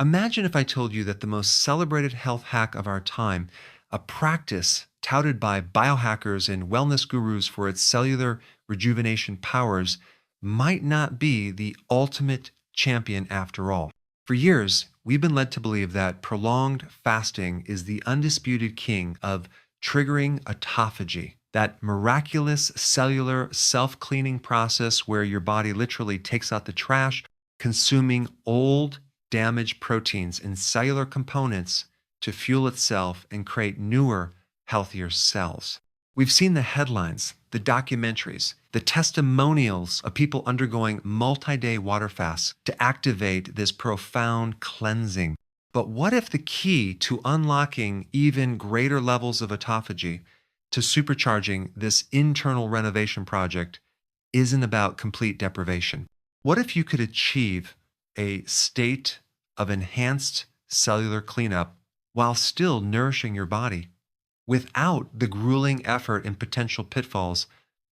Imagine if I told you that the most celebrated health hack of our time, a practice touted by biohackers and wellness gurus for its cellular rejuvenation powers, might not be the ultimate champion after all. For years, we've been led to believe that prolonged fasting is the undisputed king of triggering autophagy, that miraculous cellular self cleaning process where your body literally takes out the trash, consuming old, damaged proteins and cellular components to fuel itself and create newer, healthier cells. We've seen the headlines, the documentaries, the testimonials of people undergoing multi day water fasts to activate this profound cleansing. But what if the key to unlocking even greater levels of autophagy, to supercharging this internal renovation project, isn't about complete deprivation? What if you could achieve a state of enhanced cellular cleanup while still nourishing your body without the grueling effort and potential pitfalls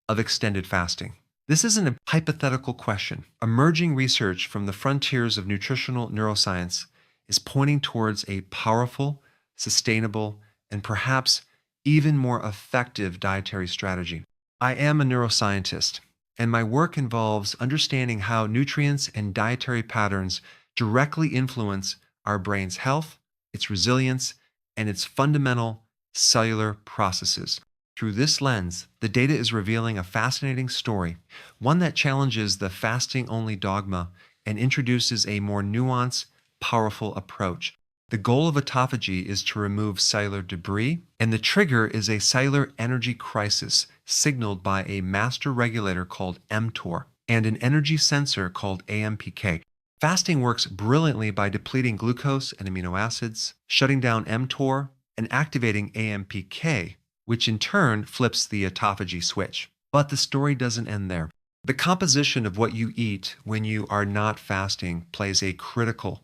of extended fasting? This isn't a hypothetical question. Emerging research from the frontiers of nutritional neuroscience is pointing towards a powerful, sustainable, and perhaps even more effective dietary strategy. I am a neuroscientist, and my work involves understanding how nutrients and dietary patterns directly influence our brain's health, its resilience, and its fundamental cellular processes. Through this lens, the data is revealing a fascinating story, one that challenges the fasting-only dogma and introduces a more nuanced, powerful approach. The goal of autophagy is to remove cellular debris, and the trigger is a cellular energy crisis signaled by a master regulator called mTOR and an energy sensor called AMPK. Fasting works brilliantly by depleting glucose and amino acids, shutting down mTOR, and activating AMPK, which in turn flips the autophagy switch. But the story doesn't end there. The composition of what you eat when you are not fasting plays a critical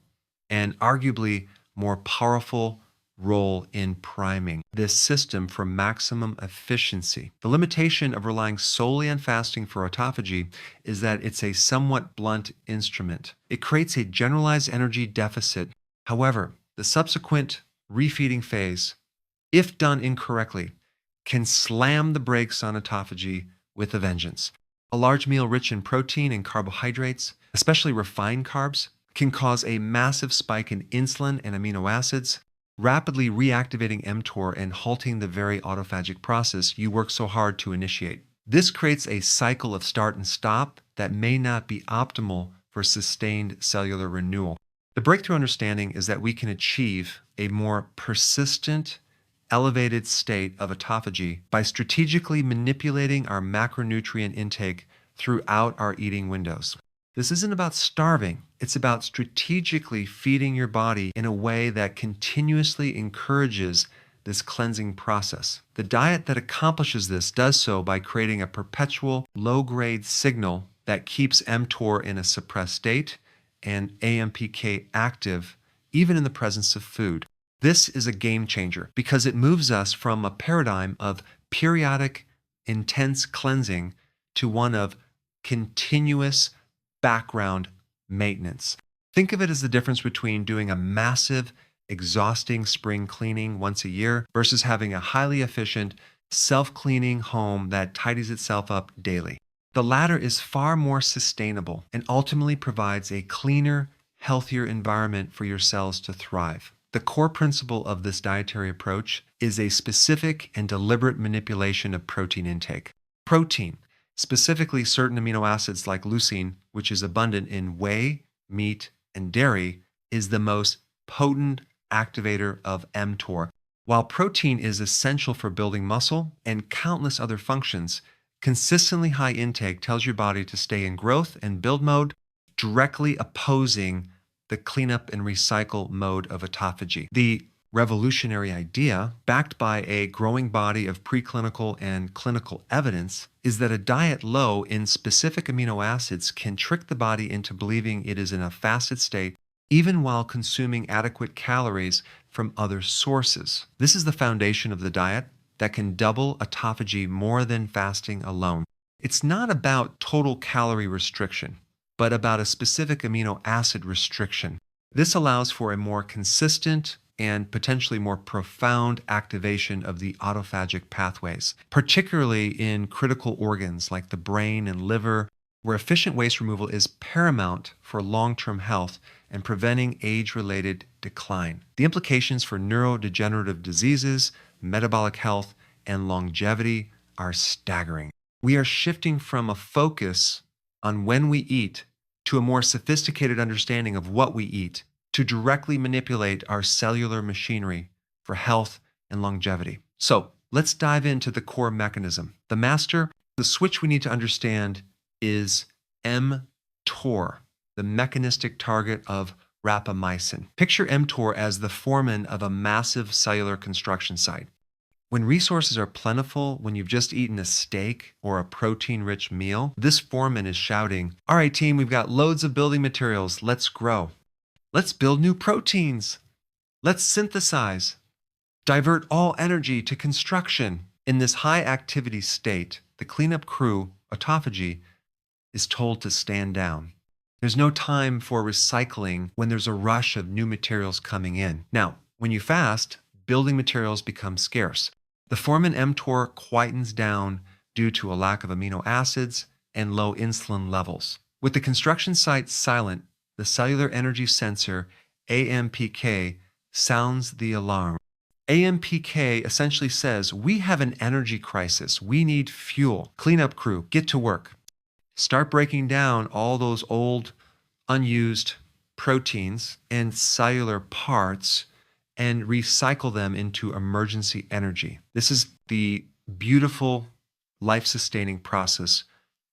and arguably more powerful role in priming this system for maximum efficiency. The limitation of relying solely on fasting for autophagy is that it's a somewhat blunt instrument. It creates a generalized energy deficit. However, the subsequent refeeding phase, if done incorrectly, can slam the brakes on autophagy with a vengeance. A large meal rich in protein and carbohydrates, especially refined carbs, can cause a massive spike in insulin and amino acids, rapidly reactivating mTOR and halting the very autophagic process you work so hard to initiate. This creates a cycle of start and stop that may not be optimal for sustained cellular renewal. The breakthrough understanding is that we can achieve a more persistent, elevated state of autophagy by strategically manipulating our macronutrient intake throughout our eating windows. This isn't about starving. It's about strategically feeding your body in a way that continuously encourages this cleansing process. The diet that accomplishes this does so by creating a perpetual low-grade signal that keeps mTOR in a suppressed state and AMPK active even in the presence of food. This is a game changer because it moves us from a paradigm of periodic, intense cleansing to one of continuous background maintenance. Think of it as the difference between doing a massive, exhausting spring cleaning once a year versus having a highly efficient, self-cleaning home that tidies itself up daily. The latter is far more sustainable and ultimately provides a cleaner, healthier environment for your cells to thrive. The core principle of this dietary approach is a specific and deliberate manipulation of protein intake. Protein, specifically certain amino acids like leucine, which is abundant in whey, meat, and dairy, is the most potent activator of mTOR. While protein is essential for building muscle and countless other functions, consistently high intake tells your body to stay in growth and build mode, directly opposing the cleanup and recycle mode of autophagy. The revolutionary idea, backed by a growing body of preclinical and clinical evidence, is that a diet low in specific amino acids can trick the body into believing it is in a fasted state, even while consuming adequate calories from other sources. This is the foundation of the diet that can double autophagy more than fasting alone. It's not about total calorie restriction, but about a specific amino acid restriction. This allows for a more consistent and potentially more profound activation of the autophagic pathways, particularly in critical organs like the brain and liver, where efficient waste removal is paramount for long term health and preventing age related decline. The implications for neurodegenerative diseases, metabolic health, and longevity are staggering. We are shifting from a focus on when we eat to a more sophisticated understanding of what we eat to directly manipulate our cellular machinery for health and longevity. So let's dive into the core mechanism. The switch we need to understand is mTOR, the mechanistic target of rapamycin. Picture mTOR as the foreman of a massive cellular construction site. When resources are plentiful, when you've just eaten a steak or a protein-rich meal, this foreman is shouting, "All right, team, we've got loads of building materials. Let's grow. Let's build new proteins. Let's synthesize. Divert all energy to construction." In this high activity state, the cleanup crew, autophagy, is told to stand down. There's no time for recycling when there's a rush of new materials coming in. Now, when you fast, building materials become scarce. The foreman mTOR quietens down due to a lack of amino acids and low insulin levels. With the construction site silent, the cellular energy sensor, AMPK, sounds the alarm. AMPK essentially says, "We have an energy crisis. We need fuel. Cleanup crew, get to work. Start breaking down all those old, unused proteins and cellular parts and recycle them into emergency energy." This is the beautiful, life-sustaining process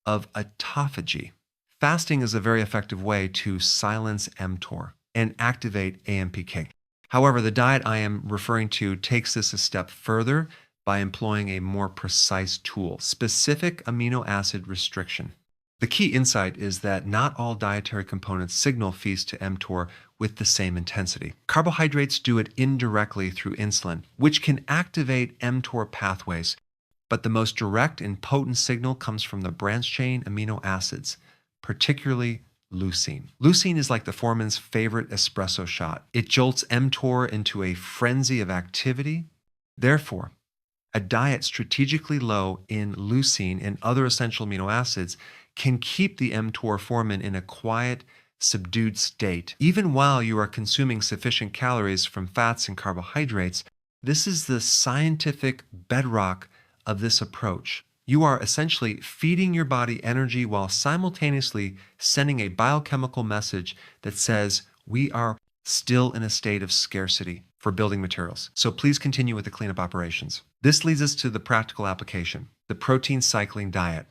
of autophagy. Fasting is a very effective way to silence mTOR and activate AMPK. However, the diet I am referring to takes this a step further by employing a more precise tool, specific amino acid restriction. The key insight is that not all dietary components signal feast to mTOR with the same intensity. Carbohydrates do it indirectly through insulin, which can activate mTOR pathways, but the most direct and potent signal comes from the branched-chain amino acids, particularly leucine. Leucine is like the foreman's favorite espresso shot. It jolts mTOR into a frenzy of activity. Therefore, a diet strategically low in leucine and other essential amino acids can keep the mTOR foreman in a quiet, subdued state. Even while you are consuming sufficient calories from fats and carbohydrates, this is the scientific bedrock of this approach. You are essentially feeding your body energy while simultaneously sending a biochemical message that says we are still in a state of scarcity for building materials. So please continue with the cleanup operations. This leads us to the practical application, the protein cycling diet.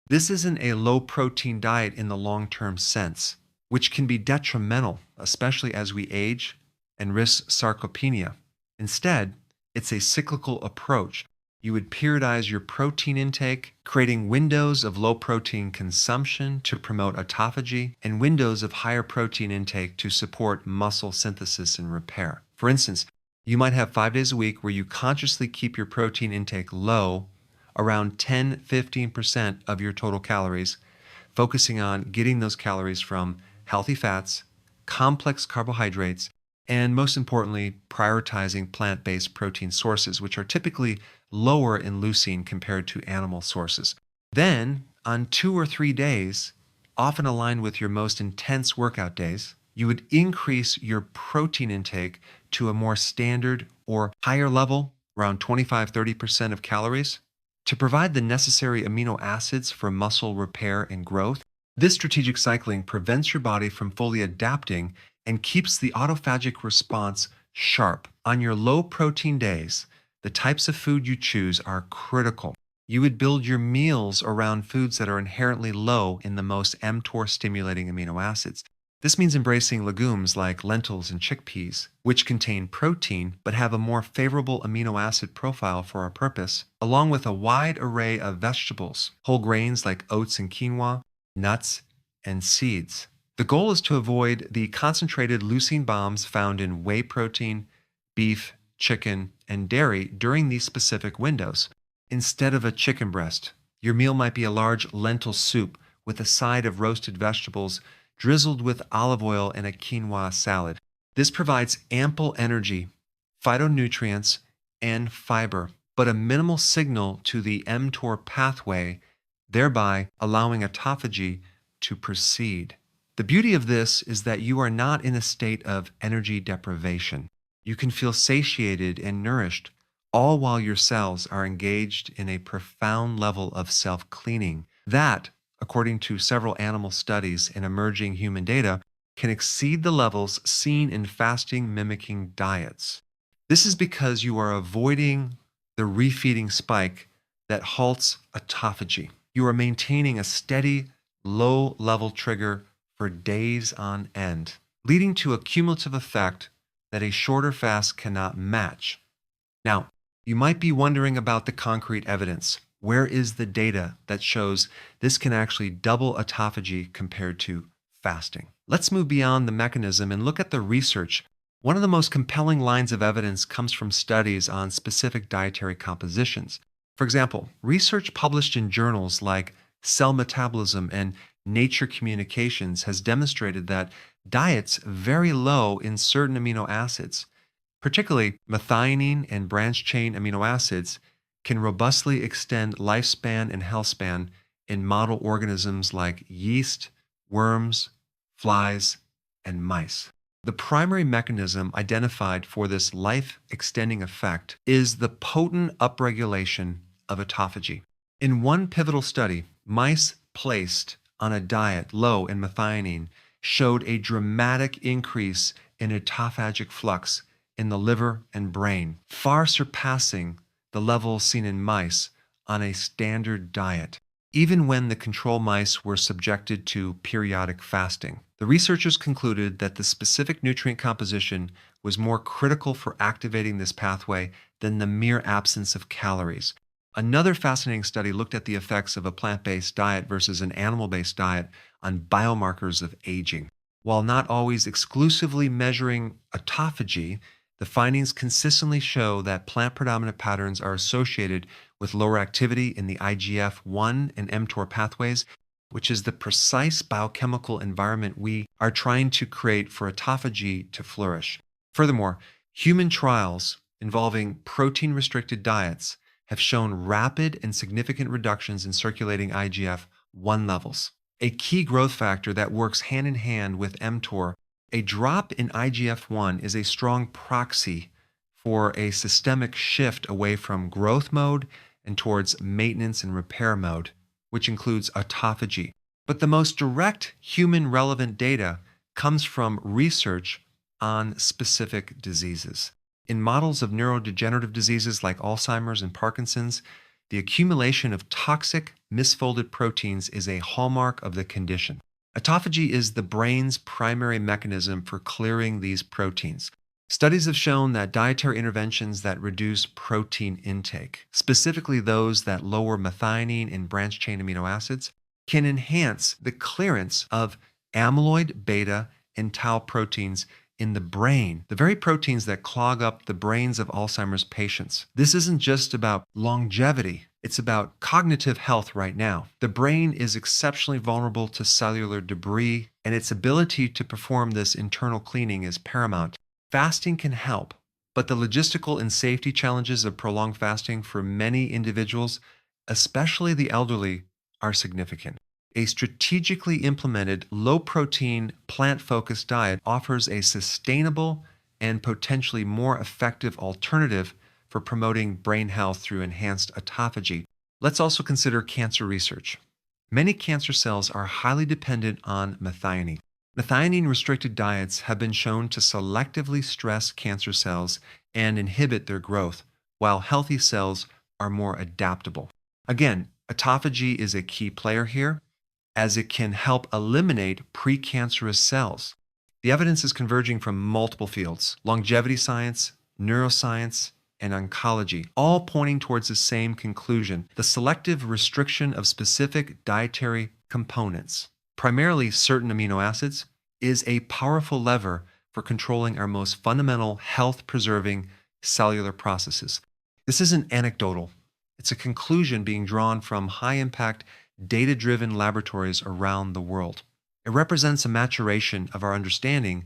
This isn't a low-protein diet in the long-term sense, which can be detrimental, especially as we age and risk sarcopenia. Instead, it's a cyclical approach. You would periodize your protein intake, creating windows of low-protein consumption to promote autophagy and windows of higher protein intake to support muscle synthesis and repair. For instance, you might have 5 days a week where you consciously keep your protein intake low, around 10-15% of your total calories, focusing on getting those calories from healthy fats, complex carbohydrates, and most importantly, prioritizing plant-based protein sources, which are typically lower in leucine compared to animal sources. Then, on 2 or 3 days, often aligned with your most intense workout days, you would increase your protein intake to a more standard or higher level, around 25-30% of calories, to provide the necessary amino acids for muscle repair and growth. This strategic cycling prevents your body from fully adapting and keeps the autophagic response sharp. On your low protein days, the types of food you choose are critical. You would build your meals around foods that are inherently low in the most mTOR stimulating amino acids. This means embracing legumes like lentils and chickpeas, which contain protein but have a more favorable amino acid profile for our purpose, along with a wide array of vegetables, whole grains like oats and quinoa, nuts, and seeds. The goal is to avoid the concentrated leucine bombs found in whey protein, beef, chicken, and dairy during these specific windows. Instead of a chicken breast, your meal might be a large lentil soup with a side of roasted vegetables drizzled with olive oil in a quinoa salad. This provides ample energy, phytonutrients, and fiber, but a minimal signal to the mTOR pathway, thereby allowing autophagy to proceed. The beauty of this is that you are not in a state of energy deprivation. You can feel satiated and nourished, all while your cells are engaged in a profound level of self cleaning. That, according to several animal studies and emerging human data, can exceed the levels seen in fasting mimicking diets. This is because you are avoiding the refeeding spike that halts autophagy. You are maintaining a steady, low level trigger for days on end, leading to a cumulative effect that a shorter fast cannot match. Now, you might be wondering about the concrete evidence. Where is the data that shows this can actually double autophagy compared to fasting? Let's move beyond the mechanism and look at the research. One of the most compelling lines of evidence comes from studies on specific dietary compositions. For example, research published in journals like Cell Metabolism and Nature Communications has demonstrated that diets very low in certain amino acids, particularly methionine and branched chain amino acids, can robustly extend lifespan and health span in model organisms like yeast, worms, flies, and mice. The primary mechanism identified for this life extending effect is the potent upregulation of autophagy. In one pivotal study, mice placed on a diet low in methionine showed a dramatic increase in autophagic flux in the liver and brain, far surpassing the levels seen in mice on a standard diet, even when the control mice were subjected to periodic fasting. The researchers concluded that the specific nutrient composition was more critical for activating this pathway than the mere absence of calories. Another fascinating study looked at the effects of a plant-based diet versus an animal-based diet on biomarkers of aging. While not always exclusively measuring autophagy, the findings consistently show that plant-predominant patterns are associated with lower activity in the IGF-1 and mTOR pathways, which is the precise biochemical environment we are trying to create for autophagy to flourish. Furthermore, human trials involving protein-restricted diets have shown rapid and significant reductions in circulating IGF-1 levels, a key growth factor that works hand in hand with mTOR. A drop in IGF-1 is a strong proxy for a systemic shift away from growth mode and towards maintenance and repair mode, which includes autophagy. But the most direct human relevant data comes from research on specific diseases. In models of neurodegenerative diseases like Alzheimer's and Parkinson's, the accumulation of toxic, misfolded proteins is a hallmark of the condition. Autophagy is the brain's primary mechanism for clearing these proteins. Studies have shown that dietary interventions that reduce protein intake, specifically those that lower methionine and branched chain amino acids, can enhance the clearance of amyloid beta and tau proteins in the brain, the very proteins that clog up the brains of Alzheimer's patients. This isn't just about longevity, it's about cognitive health right now. The brain is exceptionally vulnerable to cellular debris, and its ability to perform this internal cleaning is paramount. Fasting can help, but the logistical and safety challenges of prolonged fasting for many individuals, especially the elderly, are significant. A strategically implemented, low-protein, plant-focused diet offers a sustainable and potentially more effective alternative for promoting brain health through enhanced autophagy. Let's also consider cancer research. Many cancer cells are highly dependent on methionine. Methionine-restricted diets have been shown to selectively stress cancer cells and inhibit their growth, while healthy cells are more adaptable. Again, autophagy is a key player here, as it can help eliminate precancerous cells. The evidence is converging from multiple fields: longevity science, neuroscience, and oncology, all pointing towards the same conclusion: the selective restriction of specific dietary components, primarily certain amino acids, is a powerful lever for controlling our most fundamental health-preserving cellular processes. This isn't anecdotal. It's a conclusion being drawn from high-impact, data-driven laboratories around the world. It represents a maturation of our understanding,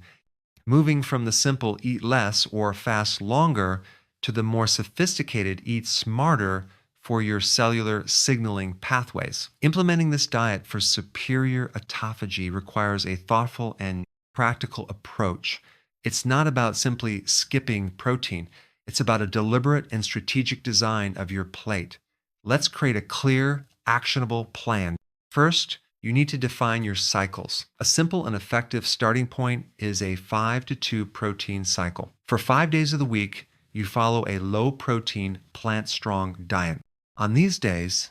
moving from the simple eat less or fast longer to the more sophisticated eat smarter for your cellular signaling pathways. Implementing this diet for superior autophagy requires a thoughtful and practical approach. It's not about simply skipping protein, it's about a deliberate and strategic design of your plate. Let's create a clear, actionable plan. First, you need to define your cycles. A simple and effective starting point is a 5 to 2 protein cycle. For 5 days of the week, you follow a low protein, plant strong diet. On these days,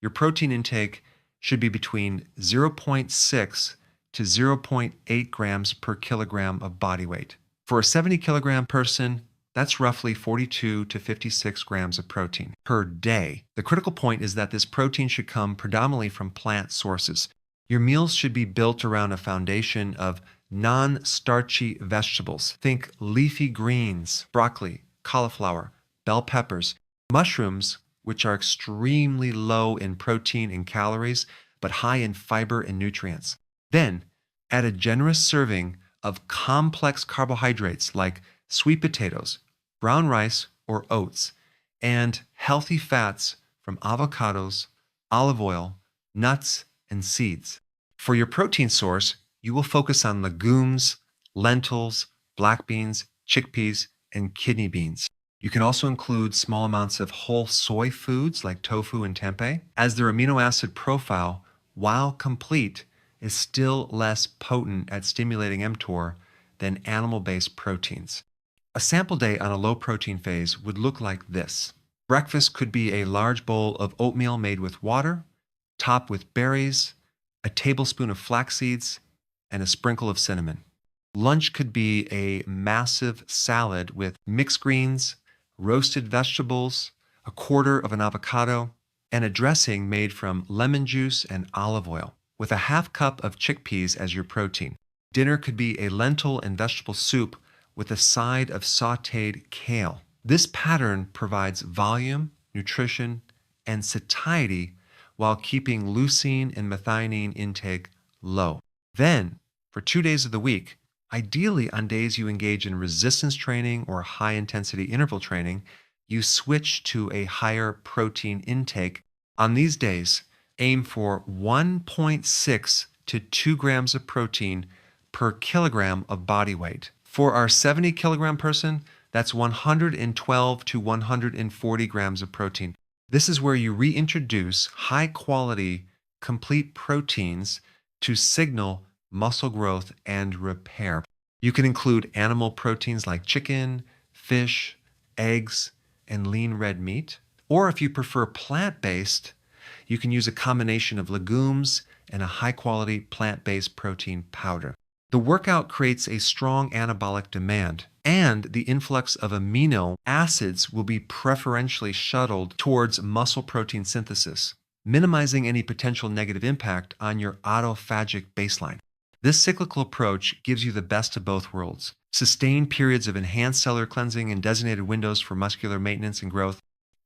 your protein intake should be between zero point 0.6 to zero point 0.8 grams per kilogram of body weight. For a 70 kilogram person, that's roughly 42 to 56 grams of protein per day. The critical point is that this protein should come predominantly from plant sources. Your meals should be built around a foundation of non-starchy vegetables. Think leafy greens, broccoli, cauliflower, bell peppers, mushrooms, which are extremely low in protein and calories, but high in fiber and nutrients. Then, add a generous serving of complex carbohydrates like sweet potatoes, brown rice or oats, and healthy fats from avocados, olive oil, nuts, and seeds. For your protein source, you will focus on legumes, lentils, black beans, chickpeas, and kidney beans. You can also include small amounts of whole soy foods like tofu and tempeh, as their amino acid profile, while complete, is still less potent at stimulating mTOR than animal-based proteins. A sample day on a low-protein phase would look like this. Breakfast could be a large bowl of oatmeal made with water, topped with berries, a tablespoon of flax seeds, and a sprinkle of cinnamon. Lunch could be a massive salad with mixed greens, roasted vegetables, a quarter of an avocado, and a dressing made from lemon juice and olive oil, with a half cup of chickpeas as your protein. Dinner could be a lentil and vegetable soup with a side of sautéed kale. This pattern provides volume, nutrition, and satiety while keeping leucine and methionine intake low. Then, for 2 days of the week, ideally on days you engage in resistance training or high-intensity interval training, you switch to a higher protein intake. On these days, aim for 1.6 to 2 grams of protein per kilogram of body weight. For our 70 kilogram person, that's 112 to 140 grams of protein. This is where you reintroduce high quality, complete proteins to signal muscle growth and repair. You can include animal proteins like chicken, fish, eggs, and lean red meat. Or if you prefer plant-based, you can use a combination of legumes and a high-quality plant-based protein powder. The workout creates a strong anabolic demand, and the influx of amino acids will be preferentially shuttled towards muscle protein synthesis, minimizing any potential negative impact on your autophagic baseline. This cyclical approach gives you the best of both worlds: sustained periods of enhanced cellular cleansing and designated windows for muscular maintenance and growth.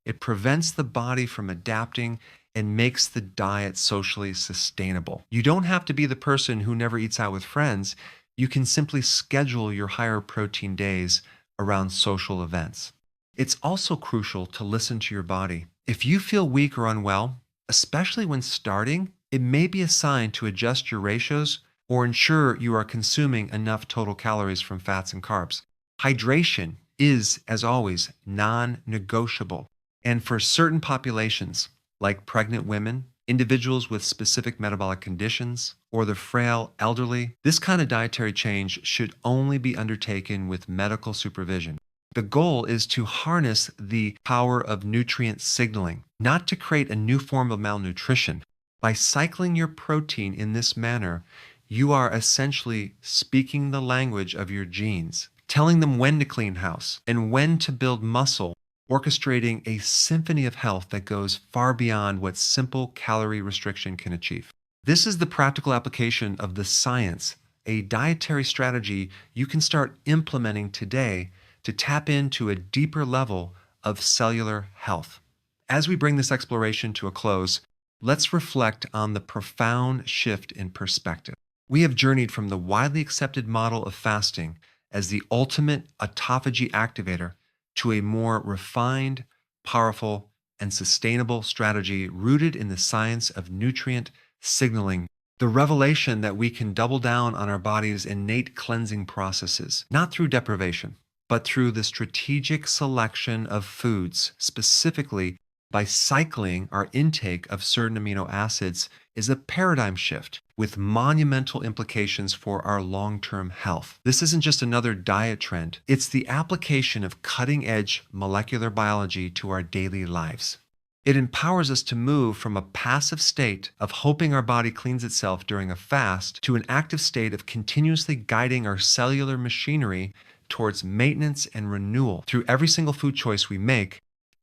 It prevents the body from adapting and makes the diet socially sustainable. You don't have to be the person who never eats out with friends. You can simply schedule your higher protein days around social events. It's also crucial to listen to your body. If you feel weak or unwell, especially when starting, it may be a sign to adjust your ratios or ensure you are consuming enough total calories from fats and carbs. Hydration is, as always, non-negotiable. And for certain populations, like pregnant women, individuals with specific metabolic conditions, or the frail elderly, this kind of dietary change should only be undertaken with medical supervision. The goal is to harness the power of nutrient signaling, not to create a new form of malnutrition. By cycling your protein in this manner, you are essentially speaking the language of your genes, telling them when to clean house and when to build muscle, orchestrating a symphony of health that goes far beyond what simple calorie restriction can achieve. This is the practical application of the science, a dietary strategy you can start implementing today to tap into a deeper level of cellular health. As we bring this exploration to a close, let's reflect on the profound shift in perspective. We have journeyed from the widely accepted model of fasting as the ultimate autophagy activator to a more refined, powerful, and sustainable strategy rooted in the science of nutrient signaling. The revelation that we can double down on our body's innate cleansing processes, not through deprivation, but through the strategic selection of foods, specifically by cycling our intake of certain amino acids, is a paradigm shift with monumental implications for our long-term health. This isn't just another diet trend, it's the application of cutting-edge molecular biology to our daily lives. It empowers us to move from a passive state of hoping our body cleans itself during a fast to an active state of continuously guiding our cellular machinery towards maintenance and renewal through every single food choice we make.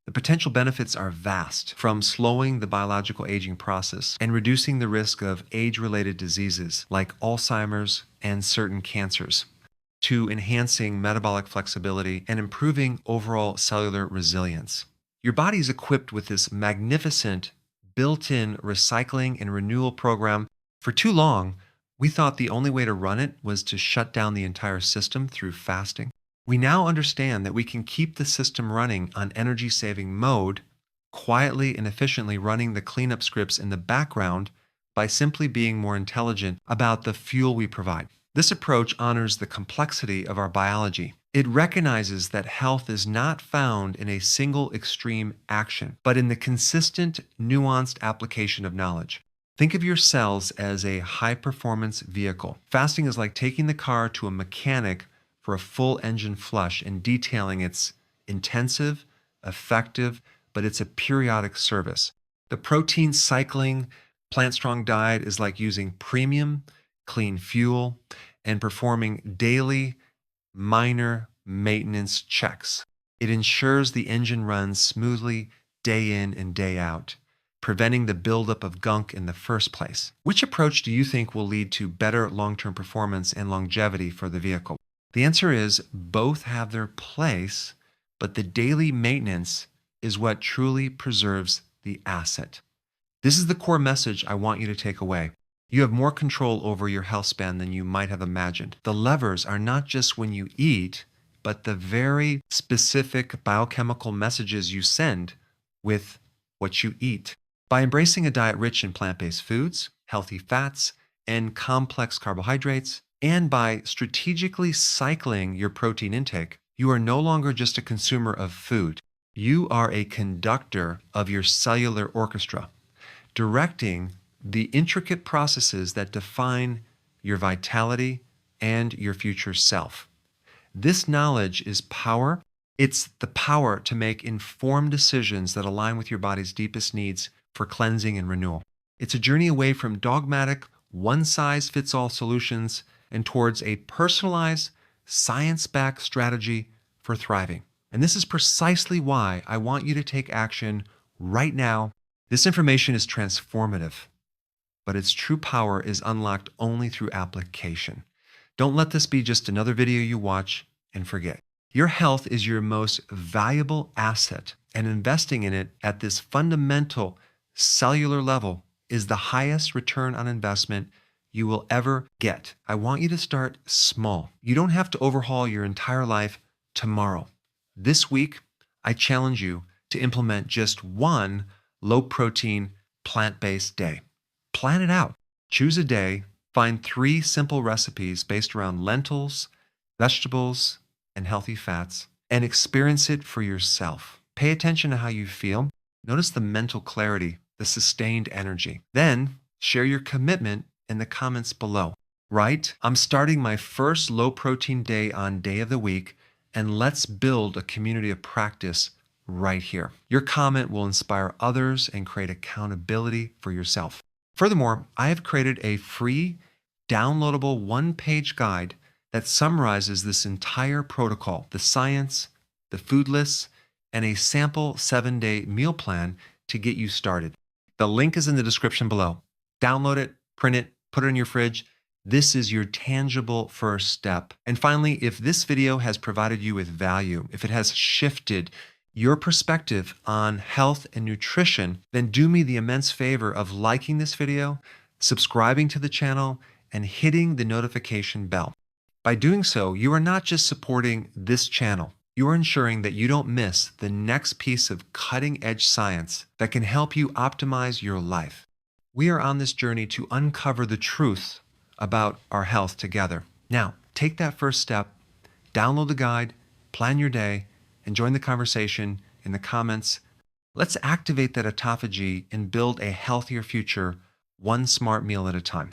The potential benefits are vast, from slowing the biological aging process and reducing the risk of age-related diseases like Alzheimer's and certain cancers, to enhancing metabolic flexibility and improving overall cellular resilience. Your body is equipped with this magnificent built-in recycling and renewal program. For too long, we thought the only way to run it was to shut down the entire system through fasting. We now understand that we can keep the system running on energy-saving mode, quietly and efficiently running the cleanup scripts in the background by simply being more intelligent about the fuel we provide. This approach honors the complexity of our biology. It recognizes that health is not found in a single extreme action, but in the consistent, nuanced application of knowledge. Think of your cells as a high-performance vehicle. Fasting is like taking the car to a mechanic for a full engine flush and detailing its intensive, effective, but it's a periodic service. The protein cycling, plant-strong diet is like using premium, clean fuel and performing daily, minor maintenance checks. It ensures the engine runs smoothly day in and day out, preventing the buildup of gunk in the first place. Which approach do you think will lead to better long-term performance and longevity for the vehicle? The answer is both have their place, but the daily maintenance is what truly preserves the asset. This is the core message I want you to take away. You have more control over your health span than you might have imagined. The levers are not just when you eat, but the very specific biochemical messages you send with what you eat. By embracing a diet rich in plant-based foods, healthy fats, and complex carbohydrates, and by strategically cycling your protein intake, you are no longer just a consumer of food. You are a conductor of your cellular orchestra, directing the intricate processes that define your vitality and your future self. This knowledge is power. It's the power to make informed decisions that align with your body's deepest needs for cleansing and renewal. It's a journey away from dogmatic, one-size-fits-all solutions and towards a personalized, science-backed strategy for thriving. And this is precisely why I want you to take action right now. This information is transformative, but its true power is unlocked only through application. Don't let this be just another video you watch and forget. Your health is your most valuable asset, and investing in it at this fundamental cellular level is the highest return on investment you will ever get. I want you to start small. You don't have to overhaul your entire life tomorrow. This week, I challenge you to implement just one low-protein, plant-based day. Plan it out. Choose a day, find 3 simple recipes based around lentils, vegetables, and healthy fats, and experience it for yourself. Pay attention to how you feel. Notice the mental clarity, the sustained energy. Then share your commitment in the comments below. Write, I'm starting my first low-protein day on day of the week, and let's build a community of practice right here. Your comment will inspire others and create accountability for yourself. Furthermore, I have created a free, downloadable one-page guide that summarizes this entire protocol, the science, the food lists, and a sample 7-day meal plan to get you started. The link is in the description below. Download it, print it, put it in your fridge. This is your tangible first step. And finally, if this video has provided you with value, if it has shifted your perspective on health and nutrition, then do me the immense favor of liking this video, subscribing to the channel, and hitting the notification bell. By doing so, you are not just supporting this channel, you are ensuring that you don't miss the next piece of cutting edge science that can help you optimize your life. We are on this journey to uncover the truth about our health together. Now, take that first step, download the guide, plan your day, and join the conversation in the comments. Let's activate that autophagy and build a healthier future, one smart meal at a time.